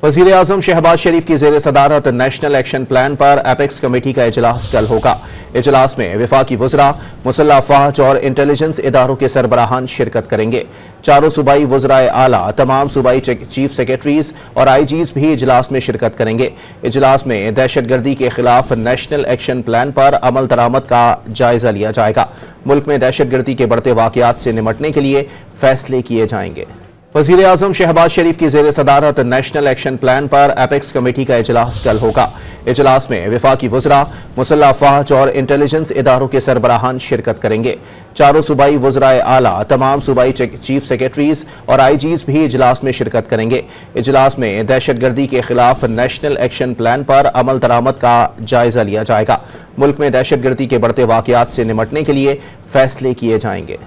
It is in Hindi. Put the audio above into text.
वज़ीर आज़म शहबाज शरीफ की ज़ेर सदारत नेशनल एक्शन प्लान पर एपेक्स कमेटी का इजलास कल होगा। इजलास में वफाकी वज़रा, मुसल्लह अफ़वाज और इंटेलिजेंस इदारों के सरबराहान शिरकत करेंगे। चारों सूबाई वज़राए आला, तमाम सूबाई चीफ सेक्रेटरीज और IGs भी इजलास में शिरकत करेंगे। इजलास में दहशतगर्दी के खिलाफ नेशनल एक्शन प्लान पर अमल दरामद का जायजा लिया जाएगा। मुल्क में दहशतगर्दी के बढ़ते वाक़यात से निमटने के लिए फैसले किए जाएंगे। वज़ीर आज़म शहबाज शरीफ की ज़ेर सदारत नेशनल एक्शन प्लान पर एपेक्स कमेटी का इजलास कल होगा। इजलास में वफाकी वज़रा, मुसल्लह अफ़वाज और इंटेलिजेंस इदारों के सरबराहान शिरकत करेंगे। चारों सूबाई वज़राए आला, तमाम सूबाई चीफ सेक्रेटरीज और IGs भी इजलास में शिरकत करेंगे। इजलास में दहशतगर्दी के खिलाफ नेशनल एक्शन प्लान पर अमल दरामद का जायजा लिया जाएगा। मुल्क में दहशतगर्दी के बढ़ते वाक़यात से निमटने के लिए फैसले किए जाएंगे।